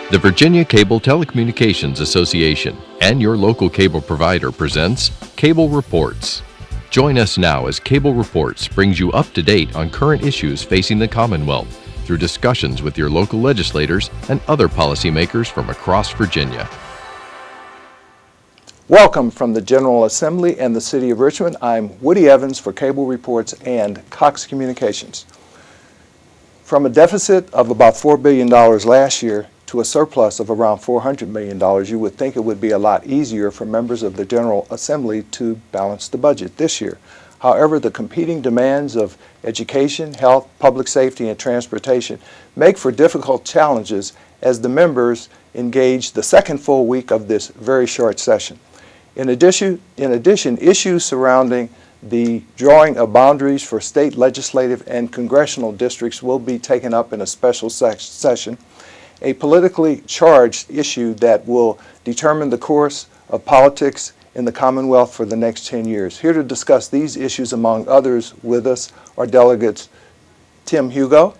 The Virginia Cable Telecommunications Association and your local cable provider presents Cable Reports. Join us now as Cable Reports brings you up to date on current issues facing the Commonwealth through discussions with your local legislators and other policymakers from across Virginia. Welcome from the General Assembly and the City of Richmond. I'm Woody Evans for Cable Reports and Cox Communications. From a deficit of about $4 billion last year to a surplus of around $400 million, you would think it would be a lot easier for members of the General Assembly to balance the budget this year. However, the competing demands of education, health, public safety, and transportation make for difficult challenges as the members engage the second full week of this very short session. In addition, issues surrounding the drawing of boundaries for state legislative and congressional districts will be taken up in a special session, a politically charged issue that will determine the course of politics in the Commonwealth for the next 10 years. Here to discuss these issues, among others, with us are delegates Tim Hugo.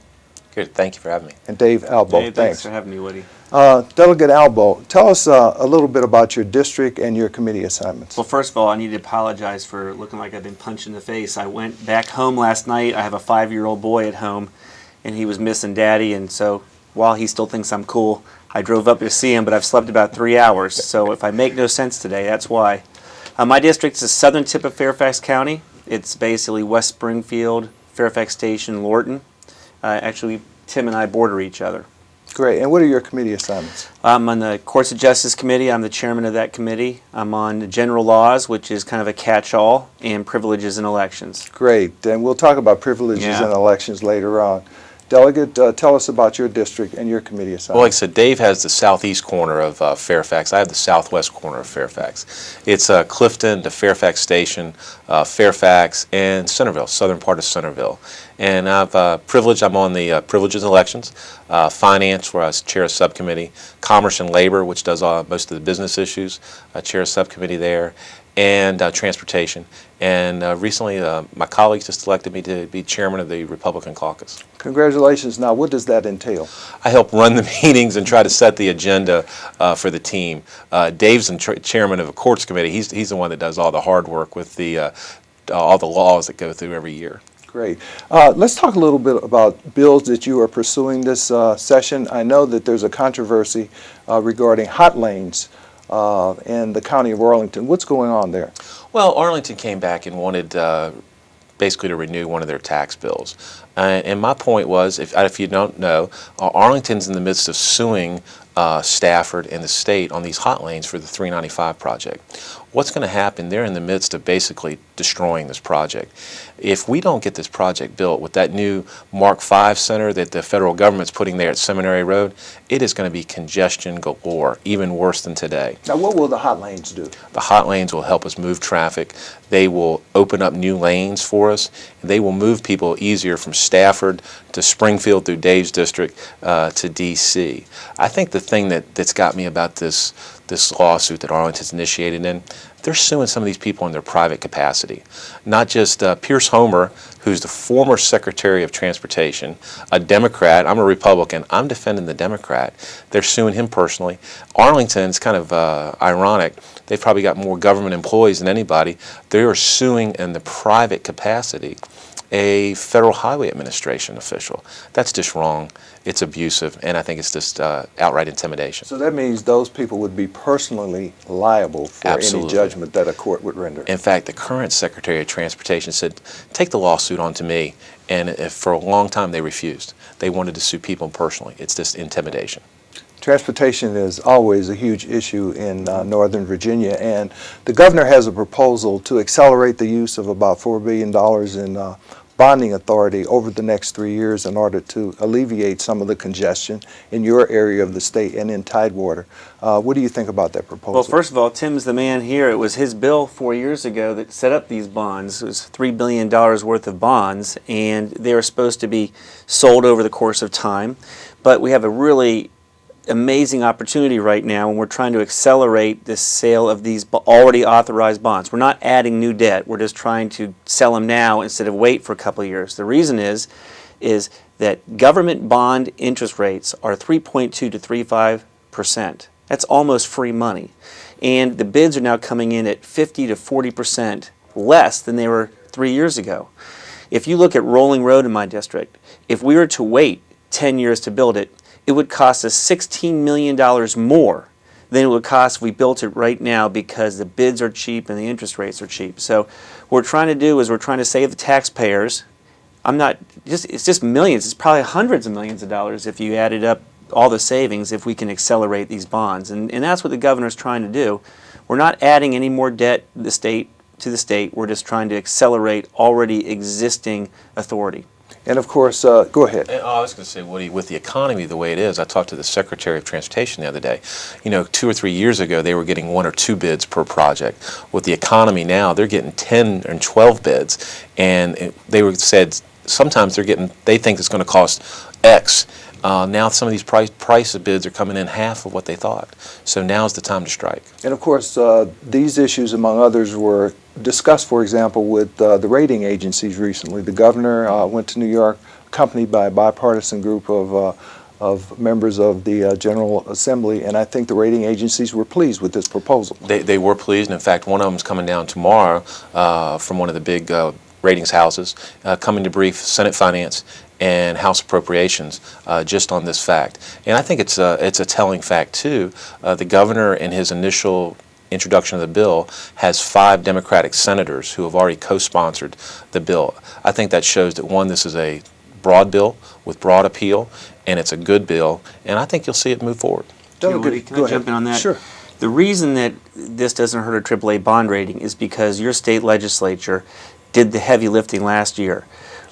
Good, thank you for having me. And Dave Albo. Hey, thanks for having me, Woody. Delegate Albo, tell us a little bit about your district and your committee assignments. Well, first of all, I need to apologize for looking like I've been punched in the face. I went back home last night. I have a 5-year-old boy at home, and he was missing Daddy, and so while he still thinks I'm cool, I drove up to see him, but I've slept about 3 hours, so if I make no sense today, that's why. My district is the southern tip of Fairfax County. It's basically West Springfield, Fairfax Station, Lorton. Actually, Tim and I border each other. Great. And what are your committee assignments? I'm on the Courts of Justice Committee. I'm the chairman of that committee. I'm on the General Laws, which is kind of a catch-all, and Privileges and Elections. Great. And we'll talk about privileges and elections later on. Delegate, tell us about your district and your committee assignments. Well, like I said, Dave has the southeast corner of Fairfax. I have the southwest corner of Fairfax. It's Clifton to Fairfax Station, Fairfax, and Centerville, southern part of Centerville. And I've privilege. I'm on the Privileges and Elections, Finance, where I was chair of subcommittee, Commerce and Labor, which does most of the business issues, chair of subcommittee there, and Transportation. And recently, my colleagues just elected me to be chairman of the Republican caucus. Congratulations. Now, what does that entail? I help run the meetings and try to set the agenda for the team. Dave's the chairman of a courts committee. He's the one that does all the hard work with the all the laws that go through every year. Great. Let's talk a little bit about bills that you are pursuing this session. I know that there's a controversy regarding hot lanes in the county of Arlington. What's going on there? Well, Arlington came back and wanted basically to renew one of their tax bills. And my point was, if you don't know, Arlington's in the midst of suing Stafford and the state on these hot lanes for the 395 project. What's going to happen? They're in the midst of basically destroying this project. If we don't get this project built with that new Mark V center that the federal government's putting there at Seminary Road, it is going to be congestion galore, even worse than today. Now, what will the hot lanes do? The hot lanes will help us move traffic. They will open up new lanes for us. And they will move people easier from Stafford to Springfield through Dave's district to D.C. I think the thing that's got me about this lawsuit that Arlington's initiated in, they're suing some of these people in their private capacity. Not just Pierce Homer, who's the former Secretary of Transportation, a Democrat. I'm a Republican. I'm defending the Democrat. They're suing him personally. Arlington's kind of ironic. They've probably got more government employees than anybody. They are suing in the private capacity a Federal Highway Administration official. That's just wrong. It's abusive, and I think it's just outright intimidation. So that means those people would be personally liable for Absolutely. Any judgment that a court would render. In fact, the current Secretary of Transportation said, take the lawsuit on to me, and for a long time they refused. They wanted to sue people personally. It's just intimidation. Transportation is always a huge issue in Northern Virginia, and the governor has a proposal to accelerate the use of about $4 billion in bonding authority over the next 3 years in order to alleviate some of the congestion in your area of the state and in Tidewater. What do you think about that proposal? Well, first of all, Tim's the man here. It was his bill 4 years ago that set up these bonds. It was $3 billion worth of bonds, and they were supposed to be sold over the course of time. But we have a really amazing opportunity right now, and we're trying to accelerate the sale of these already authorized bonds. We're not adding new debt. We're just trying to sell them now instead of wait for a couple of years. The reason is that government bond interest rates are 3.2 to 6%. That's almost free money. And the bids are now coming in at 50 to 40% less than they were 3 years ago. If you look at Rolling Road in my district, if we were to wait 10 years to build it, it would cost us $16 million more than it would cost if we built it right now, because the bids are cheap and the interest rates are cheap. So what we're trying to do is we're trying to save the taxpayers. It's just millions. It's probably hundreds of millions of dollars if you added up all the savings, if we can accelerate these bonds. And that's what the governor's trying to do. We're not adding any more debt to the state. We're just trying to accelerate already existing authority. And of course, go ahead. I was going to say, Woody, with the economy the way it is, I talked to the Secretary of Transportation the other day. 2 or 3 years ago, they were getting 1 or 2 bids per project. With the economy now, they're getting 10 and 12 bids, and they said sometimes they think it's going to cost X. Now some of these price of bids are coming in half of what they thought. So now's the time to strike. And of course, these issues, among others, were discussed, for example, with the rating agencies recently. The governor went to New York, accompanied by a bipartisan group of members of the General Assembly, and I think the rating agencies were pleased with this proposal. They were pleased, and in fact, one of them is coming down tomorrow from one of the big ratings houses, coming to brief Senate Finance and House Appropriations just on this fact. And I think it's a telling fact too. The governor, in his initial introduction of the bill, has 5 Democratic senators who have already co-sponsored the bill. I think that shows that, one, this is a broad bill with broad appeal, and it's a good bill, and I think you'll see it move forward. Delegate, Can I jump in on that? Sure. The reason that this doesn't hurt a AAA bond rating is because your state legislature did the heavy lifting last year.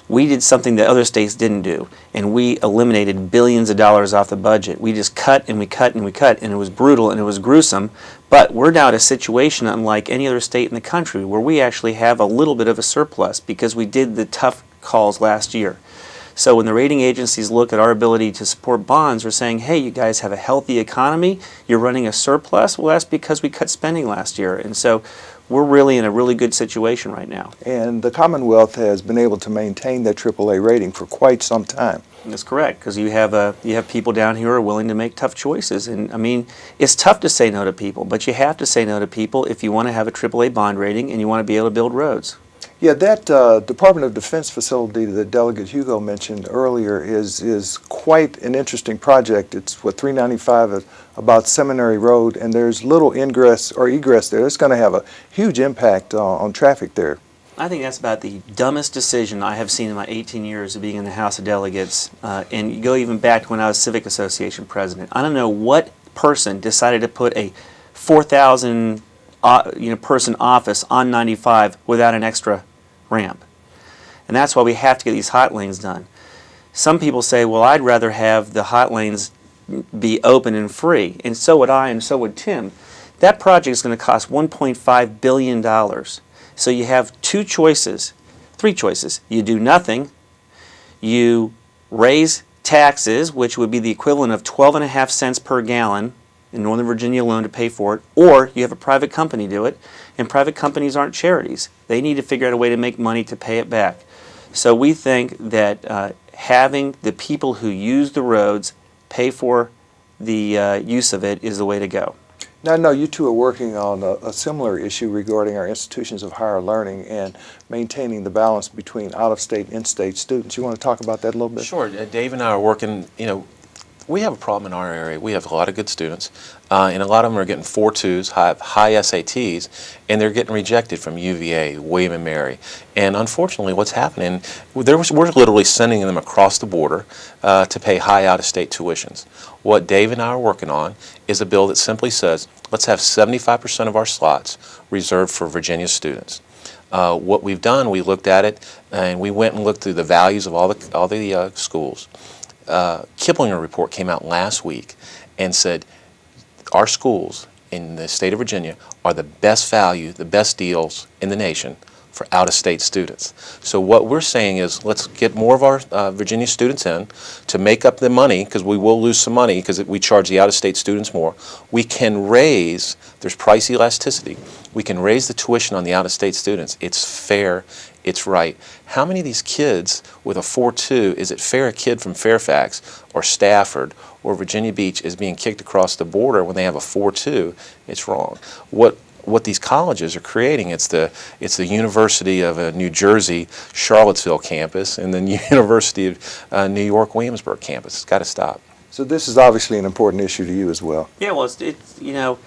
We did something that other states didn't do, and we eliminated billions of dollars off the budget. We just cut and we cut and we cut, and it was brutal and it was gruesome, but we're now at a situation unlike any other state in the country where we actually have a little bit of a surplus because we did the tough calls last year. So when the rating agencies look at our ability to support bonds, we're saying, hey, you guys have a healthy economy, you're running a surplus. Well, that's because we cut spending last year, and so we're really in a really good situation right now. And the Commonwealth has been able to maintain that AAA rating for quite some time. That's correct, because you have people down here who are willing to make tough choices. And I mean, it's tough to say no to people, but you have to say no to people if you want to have a AAA bond rating and you want to be able to build roads. Yeah, that Department of Defense facility that Delegate Hugo mentioned earlier is quite an interesting project. It's, 395 about Seminary Road, and there's little ingress or egress there. It's going to have a huge impact on traffic there. I think that's about the dumbest decision I have seen in my 18 years of being in the House of Delegates, and you go even back to when I was Civic Association president. I don't know what person decided to put a 4,000 person office on 95 without an extra ramp. And that's why we have to get these hot lanes done. Some people say, well, I'd rather have the hot lanes be open and free, and so would I, and so would Tim. That project is going to cost $1.5 billion. So you have 3 choices. You do nothing, you raise taxes, which would be the equivalent of 12.5 cents per gallon in Northern Virginia alone to pay for it, or you have a private company do it, and private companies aren't charities. They need to figure out a way to make money to pay it back. So we think that having the people who use the roads pay for the use of it is the way to go. Now, I know you two are working on a similar issue regarding our institutions of higher learning and maintaining the balance between out-of-state and in-state students. You want to talk about that a little bit? Sure. Dave and I are working, we have a problem in our area. We have a lot of good students, and a lot of them are getting 4.2s, high SATs, and they're getting rejected from UVA, William & Mary. And unfortunately, what's happening, we're literally sending them across the border to pay high out-of-state tuitions. What Dave and I are working on is a bill that simply says, let's have 75% of our slots reserved for Virginia students. What we've done, we looked at it, and we went and looked through the values of all the schools. Kiplinger report came out last week and said our schools in the state of Virginia are the best value, the best deals in the nation for out-of-state students. So what we're saying is let's get more of our Virginia students in to make up the money, because we will lose some money because we charge the out-of-state students more. We can raise, there's price elasticity, we can raise the tuition on the out-of-state students. It's fair, it's right. How many of these kids with a 4.2, is it fair a kid from Fairfax or Stafford or Virginia Beach is being kicked across the border when they have a 4.2? It's wrong. What these colleges are creating, it's the University of New Jersey Charlottesville campus and the University of New York Williamsburg campus. It's got to stop. So this is obviously an important issue to you as well. Yeah, well, it's you know,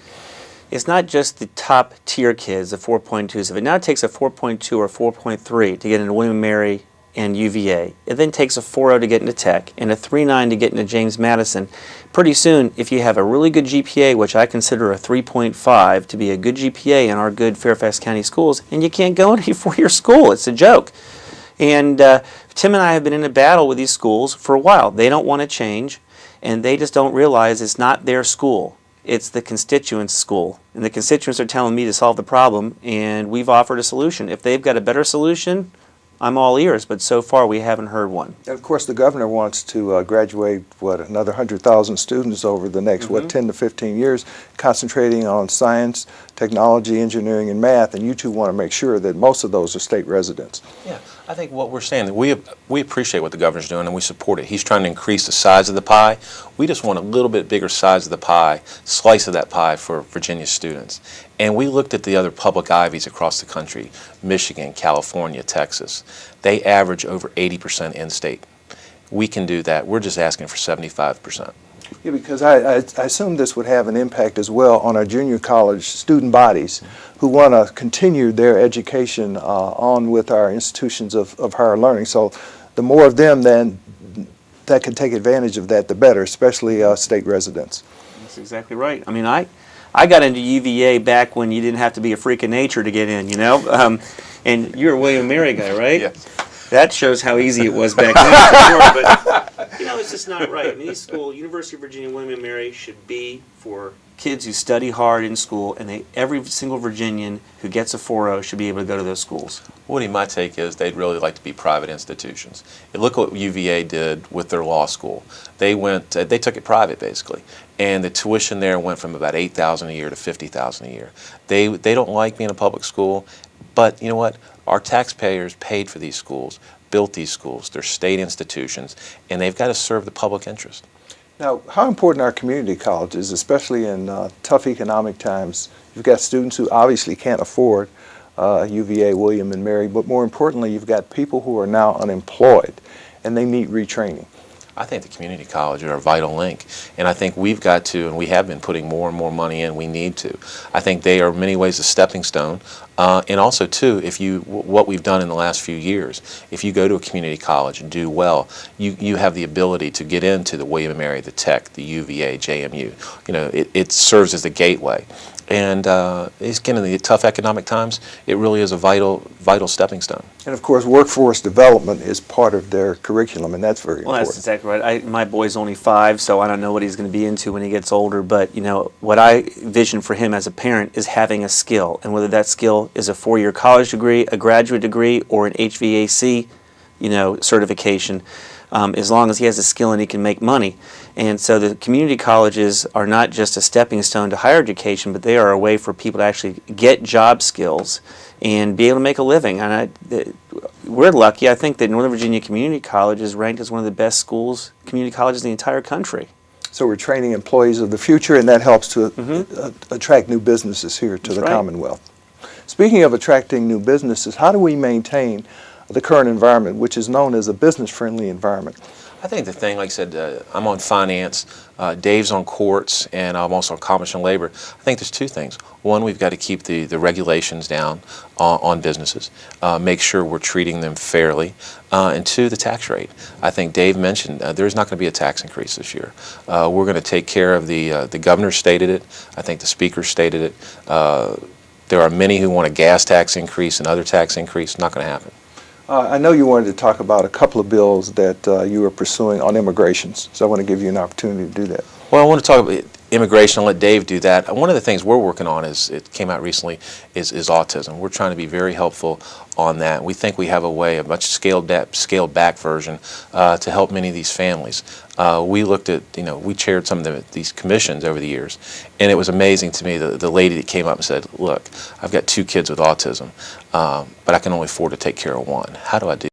it's not just the top tier kids, the 4.2s. If it now takes a 4.2 or 4.3 to get into William & Mary and UVA, it then takes a 4.0 to get into Tech and a 3.9 to get into James Madison. Pretty soon, if you have a really good GPA, which I consider a 3.5 to be a good GPA in our good Fairfax County schools, and you can't go into a four-year school. It's a joke. And Tim and I have been in a battle with these schools for a while. They don't want to change, and they just don't realize it's not their school. It's the constituents' school. And the constituents are telling me to solve the problem, and we've offered a solution. If they've got a better solution, I'm all ears, but so far we haven't heard one. And of course, the governor wants to graduate, another 100,000 students over the next, 10 to 15 years, concentrating on science, technology, engineering, and math, and you two want to make sure that most of those are state residents. Yeah, I think what we're saying, we appreciate what the governor's doing and we support it. He's trying to increase the size of the pie. We just want a little bit bigger size of the pie, slice of that pie for Virginia students. And we looked at the other public Ivies across the country, Michigan, California, Texas. They average over 80% in-state. We can do that. We're just asking for 75%. Yeah, because I assume this would have an impact as well on our junior college student bodies who want to continue their education on with our institutions of higher learning. So the more of them then that can take advantage of that, the better, especially state residents. That's exactly right. I mean, I got into UVA back when you didn't have to be a freak of nature to get in, you know? And you're a William & Mary guy, right? Yes. That shows how easy it was back then. But, you know, it's just not right. I mean, these schools, University of Virginia, William & Mary, should be for kids who study hard in school, and every single Virginian who gets a 4.0 should be able to go to those schools. Woody, my take is they'd really like to be private institutions. And look what UVA did with their law school. They took it private basically, and the tuition there went from about $8,000 a year to $50,000 a year. They don't like being a public school, but you know what? Our taxpayers paid for these schools, built these schools. They're state institutions, and they've got to serve the public interest. Now, how important are community colleges, especially in tough economic times? You've got students who obviously can't afford UVA, William & Mary, but more importantly, you've got people who are now unemployed, and they need retraining. I think the community colleges are a vital link, and I think we've got to, and we have been putting more and more money in, we need to. I think they are in many ways a stepping stone, and also too, what we've done in the last few years, if you go to a community college and do well, you have the ability to get into the William & Mary, the Tech, the UVA, JMU. You know, it serves as the gateway. And again, in the tough economic times, it really is a vital stepping stone. And of course, workforce development is part of their curriculum, and that's very important. Well, that's exactly right. My boy's only 5, so I don't know what he's going to be into when he gets older. But you know, what I vision for him as a parent is having a skill, and whether that skill is a 4-year college degree, a graduate degree, or an HVAC, certification. As long as he has a skill and he can make money. And so the community colleges are not just a stepping stone to higher education, but they are a way for people to actually get job skills and be able to make a living. And we're lucky. I think that Northern Virginia Community College is ranked as one of the best community colleges in the entire country. So we're training employees of the future, and that helps to attract new businesses here to the Commonwealth. Speaking of attracting new businesses, how do we maintain the current environment, which is known as a business-friendly environment? I think the thing, like I said, I'm on finance, Dave's on courts, and I'm also on commerce and labor. I think there's 2 things. One, we've got to keep the regulations down on businesses, make sure we're treating them fairly, and 2, the tax rate. I think Dave mentioned there's not going to be a tax increase this year. We're going to take care of the governor stated it. I think the speaker stated it. There are many who want a gas tax increase and other tax increase. Not going to happen. I know you wanted to talk about a couple of bills that you were pursuing on immigration, so I want to give you an opportunity to do that. Well, I want to talk about immigration, I'll let Dave do that. One of the things we're working on it came out recently, is autism. We're trying to be very helpful on that. We think we have a way, a much scaled back version to help many of these families. We looked at, we chaired some of these commissions over the years, and it was amazing to me, the lady that came up and said, look, I've got 2 kids with autism, but I can only afford to take care of one. How do I do